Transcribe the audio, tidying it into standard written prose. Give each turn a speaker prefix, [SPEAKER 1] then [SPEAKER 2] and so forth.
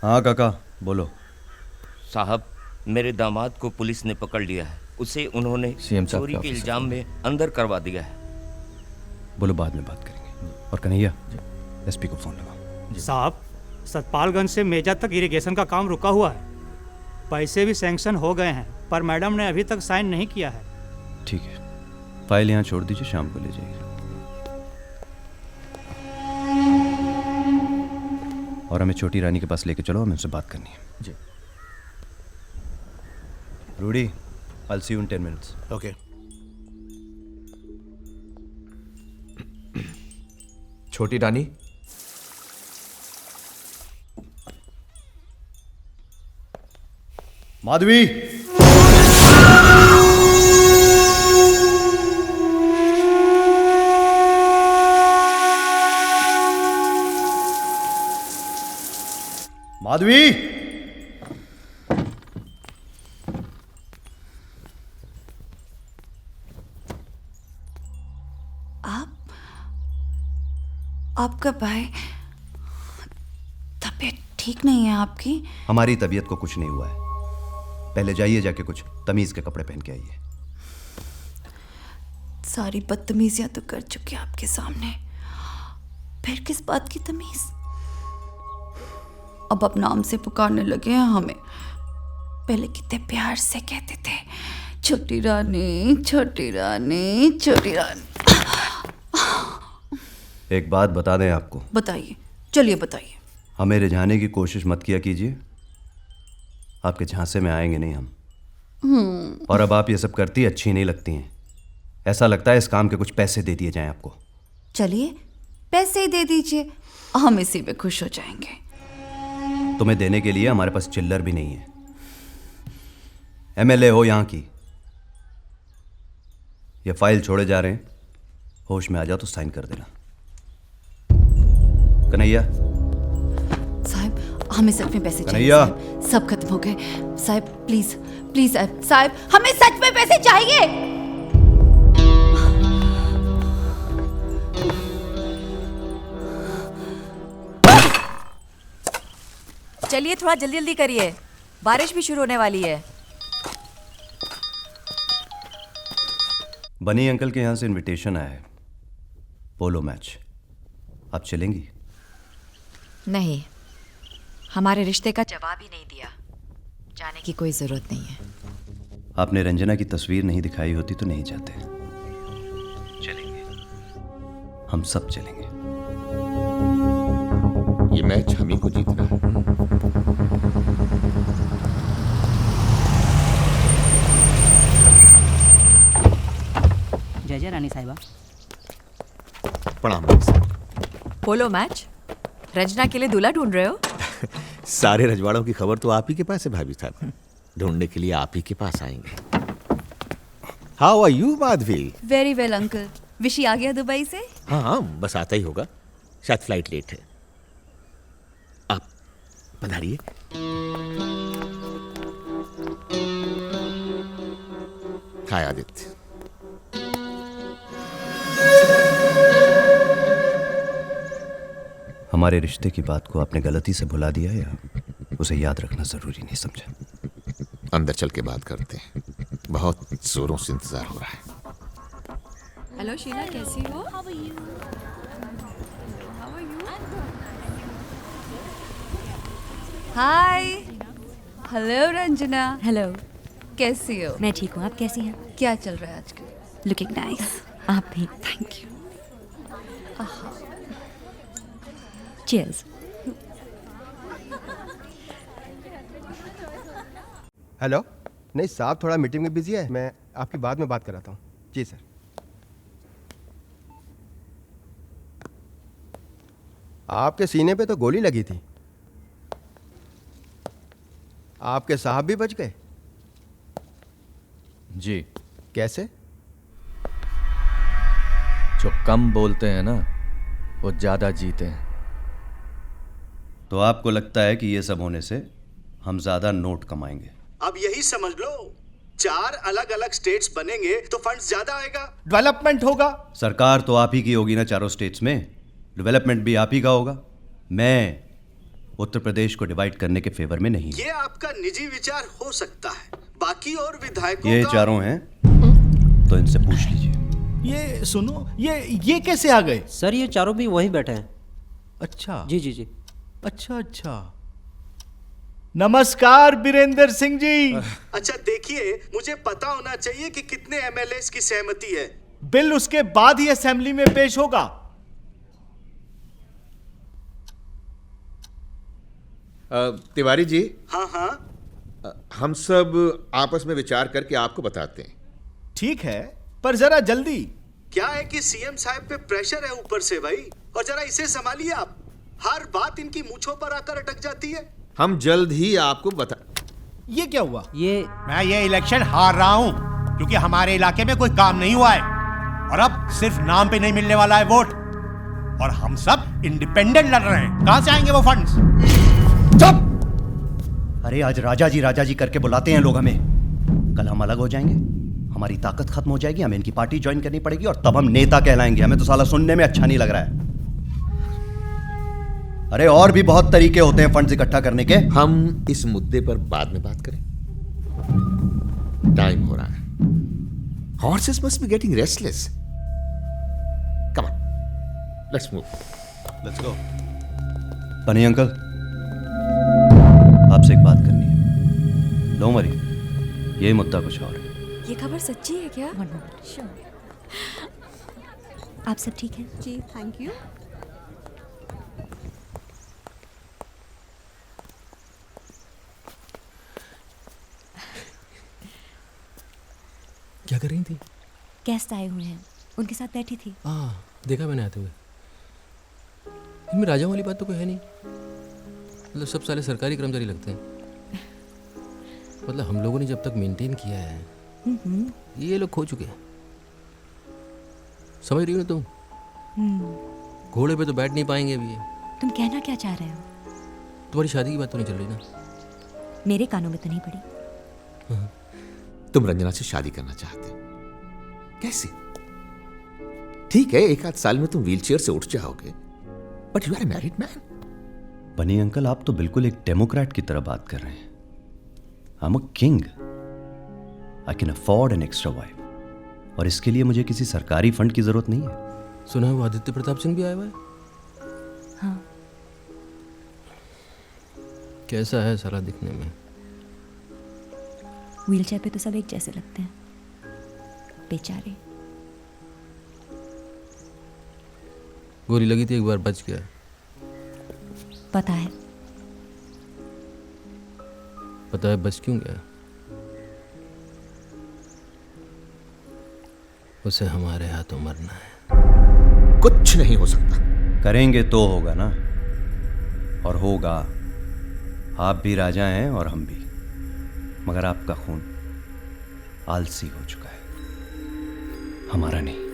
[SPEAKER 1] हाँ काका बोलो।
[SPEAKER 2] साहब, मेरे दामाद को पुलिस ने पकड़ लिया है। उसे उन्होंने
[SPEAKER 3] सीएम साहब
[SPEAKER 2] चोरी
[SPEAKER 3] के
[SPEAKER 2] के
[SPEAKER 3] ऑफिस से
[SPEAKER 2] इल्जाम
[SPEAKER 3] फोन
[SPEAKER 2] में अंदर करवा दिया है।
[SPEAKER 1] बोलो बाद में बात करेंगे। और कन्हैया एसपी को फोन लगाओ।
[SPEAKER 4] साहब, सतपालगंज से मेजा तक इरिगेशन का काम रुका हुआ है। पैसे भी सैंक्शन हो गए हैं, पर मैडम ने अभी तक साइन नहीं किया है।
[SPEAKER 1] ठीक है, फाइल यहाँ छोड़ दीजिए, शाम को ले जाइए। और हमें छोटी रानी के पास लेके चलो, हमें उनसे बात करनी है।
[SPEAKER 3] जी।
[SPEAKER 1] Rudy, I'll see you in 10 minutes.
[SPEAKER 5] Okay.
[SPEAKER 3] छोटी रानी,
[SPEAKER 1] माधवी, माधवी,
[SPEAKER 6] आपका भाई, तबीयत ठीक नहीं है आपकी?
[SPEAKER 1] हमारी तबीयत को कुछ नहीं हुआ है। पहले जाइए, जाके कुछ तमीज के कपड़े पहन के आइए।
[SPEAKER 6] सारी बदतमीजियां तो कर चुके आपके सामने, फिर किस बात की तमीज? अब नाम से पुकारने लगे हैं हमें। पहले कितने प्यार से कहते थे, छोटी रानी, छोटी रानी, छोटी रानी।
[SPEAKER 1] एक बात बता दें आपको।
[SPEAKER 6] बताइए, चलिए बताइए।
[SPEAKER 1] हमें रिझाने की कोशिश मत किया कीजिए, आपके झांसे में आएंगे नहीं हम। और अब आप ये सब करती अच्छी नहीं लगती हैं। ऐसा लगता है इस काम के कुछ पैसे दे दिए जाएं आपको।
[SPEAKER 6] चलिए पैसे ही दे दीजिए, हम इसी में खुश हो जाएंगे।
[SPEAKER 1] तुम्हें देने के लिए हमारे पास चिल्लर भी नहीं है। एमएलए हो यहाँ की, ये फाइल छोड़े जा रहे हैं, होश में आ जाओ तो साइन कर देना। कन्हैया,
[SPEAKER 6] साहब हमें सच में पैसे चाहिए।
[SPEAKER 1] कन्हैया,
[SPEAKER 6] साहब, सब खत्म हो गए। साहब प्लीज प्लीज साहब, हमें सच में पैसे चाहिए।
[SPEAKER 7] चलिए थोड़ा जल्दी जल्दी करिए, बारिश भी शुरू होने वाली है।
[SPEAKER 1] बनी अंकल के यहाँ से इनविटेशन आया है, पोलो मैच। आप चलेंगी?
[SPEAKER 7] नहीं, हमारे रिश्ते का जवाब ही नहीं दिया, जाने की कोई जरूरत नहीं है।
[SPEAKER 1] आपने रंजना की तस्वीर नहीं दिखाई होती तो नहीं जाते। चलेंगे, हम सब चलेंगे।
[SPEAKER 5] ये मैच हम ही को जीतना है।
[SPEAKER 8] जय जय रानी साहिबा।
[SPEAKER 5] प्रणाम साहब।
[SPEAKER 7] Polo match? रंजना के लिए दूल्हा ढूंढ रहे हो?
[SPEAKER 5] सारे रजवाड़ों की खबर तो आप ही के पास है भाभी साहब, ढूंढने के लिए आप ही के पास आएंगे। How are you Madhavi?
[SPEAKER 6] Very well uncle. Vishi आ गया दुबई से?
[SPEAKER 5] हाँ, बस आता ही होगा, शायद फ्लाइट लेट है। आप पधारिए। हाय आदित्य।
[SPEAKER 1] हमारे रिश्ते की बात को आपने गलती से भुला दिया या उसे याद रखना जरूरी नहीं समझा?
[SPEAKER 5] अंदर चल के बात करते हैं, बहुत जोरों से इंतजार हो रहा है।
[SPEAKER 7] हेलो शीला, कैसी हो?
[SPEAKER 6] हाय। हेलो रंजना।
[SPEAKER 7] हेलो।
[SPEAKER 6] कैसी हो?
[SPEAKER 7] मैं ठीक हूँ, आप कैसी हैं?
[SPEAKER 6] क्या चल रहा है आजकल?
[SPEAKER 7] Looking nice. आप भी।
[SPEAKER 6] Thank you.
[SPEAKER 7] चीयर्स।
[SPEAKER 9] हेलो। नहीं साहब, थोड़ा मीटिंग में बिजी है, मैं आपकी बाद में बात कराता हूँ। जी सर। आपके सीने पे तो गोली लगी थी, आपके साहब भी बच गए?
[SPEAKER 3] जी।
[SPEAKER 9] कैसे?
[SPEAKER 3] जो कम बोलते हैं ना, वो ज्यादा जीते हैं।
[SPEAKER 1] तो आपको लगता है कि ये सब होने से हम ज्यादा नोट कमाएंगे?
[SPEAKER 10] अब यही समझ लो, 4 अलग अलग स्टेट्स बनेंगे तो फंड्स ज्यादा आएगा,
[SPEAKER 9] डेवलपमेंट होगा।
[SPEAKER 1] सरकार तो आप ही की होगी ना चारों स्टेट्स में, डेवलपमेंट भी आप ही का होगा। मैं उत्तर प्रदेश को डिवाइड करने के फेवर में नहीं है।
[SPEAKER 10] ये आपका निजी विचार हो सकता है, बाकी और विधायकों
[SPEAKER 1] ये
[SPEAKER 10] का...
[SPEAKER 1] चारों हैं तो इनसे पूछ लीजिए।
[SPEAKER 5] ये सुनो, ये कैसे आ गए?
[SPEAKER 8] सर ये चारों भी वहीं बैठे हैं।
[SPEAKER 5] अच्छा
[SPEAKER 8] जी जी जी।
[SPEAKER 5] अच्छा। नमस्कार बीरेंद्र सिंह जी।
[SPEAKER 10] अच्छा देखिए, मुझे पता होना चाहिए कि कितने एमएलए की सहमति है।
[SPEAKER 5] बिल उसके बाद ही असेंबली में पेश होगा।
[SPEAKER 11] तिवारी जी,
[SPEAKER 10] हाँ,
[SPEAKER 11] हम सब आपस में विचार करके आपको बताते हैं।
[SPEAKER 5] ठीक है, पर जरा जल्दी।
[SPEAKER 10] क्या है कि सीएम साहब पे प्रेशर है ऊपर से भाई, और जरा इसे संभालिए आप। हर बात इनकी मूंछों पर आकर अटक जाती है।
[SPEAKER 11] हम जल्द ही आपको बता।
[SPEAKER 5] ये क्या हुआ?
[SPEAKER 12] मैं ये इलेक्शन हार रहा हूं क्योंकि हमारे इलाके में कोई काम नहीं हुआ है, और अब सिर्फ नाम पे नहीं मिलने वाला है वोट, और हम सब इंडिपेंडेंट लड़ रहे हैं। कहां से आएंगे वो फंड्स?
[SPEAKER 1] अरे आज राजा जी करके बुलाते हैं लोग हमें। कल हम अलग हो जाएंगे, हमारी ताकत खत्म हो जाएगी, हमें इनकी पार्टी ज्वाइन करनी पड़ेगी और तब हम नेता कहलाएंगे। हमें तो साला सुनने में अच्छा नहीं लग रहा है। अरे और भी बहुत तरीके होते हैं फंड्स इकट्ठा करने के।
[SPEAKER 11] हम इस मुद्दे पर बाद में बात करें, टाइम हो रहा है। Horses must be getting restless. Come on, let's move,
[SPEAKER 1] let's go. पनी अंकल, आपसे एक बात करनी है। डोंट वरी, ये मुद्दा कुछ और है।
[SPEAKER 13] ये खबर सच्ची है क्या? आप सब ठीक हैं? जी थैंक यू।
[SPEAKER 14] क्या कर रही थी?
[SPEAKER 13] गेस्ट आए हुए हैं, उनके साथ बैठी थी।
[SPEAKER 14] देखा मैंने आते हुए। इनमें राजा वाली बात तो कोई है नहीं। मतलब सब साले सरकारी कर्मचारी लगते हैं। मतलब हम लोगों ने जब तक मेंटेन किया है, ये लोग खो चुके हैं। समझ रही हो ना तुम? घोड़े पे तो बैठ नहीं पाएंगे अभी।
[SPEAKER 13] तुम कहना क्या चाह रहे हो?
[SPEAKER 14] तुम्हारी शादी की बात तो नहीं चल रही ना?
[SPEAKER 13] मेरे कानों में तो नहीं पड़ी।
[SPEAKER 5] तुम रंजना से शादी करना चाहते हो? कैसे? ठीक है, एक आध साल में तुम व्हीलचेयर से उठ जाओगे, but you are a married man.
[SPEAKER 1] Bunny uncle, आप तो बिल्कुल एक डेमोक्रेट की तरह बात कर रहे हैं। I am a king, I can afford an extra wife, और इसके लिए मुझे किसी सरकारी फंड की जरूरत नहीं है।
[SPEAKER 14] सुना है वो आदित्य प्रताप सिंह भी आया हुआ है?
[SPEAKER 13] हाँ।
[SPEAKER 14] कैसा है साला दिखने में?
[SPEAKER 13] व्हीलचेयर पे तो सब एक जैसे लगते हैं, बेचारे।
[SPEAKER 14] गोली लगी थी, एक बार बच गया।
[SPEAKER 13] पता है।
[SPEAKER 14] पता है बच क्यों गया? उसे हमारे हाथों मरना है।
[SPEAKER 5] कुछ नहीं हो सकता।
[SPEAKER 1] करेंगे तो होगा ना, और होगा। आप भी राजा हैं और हम भी, मगर आपका खून आलसी हो चुका है, हमारा नहीं।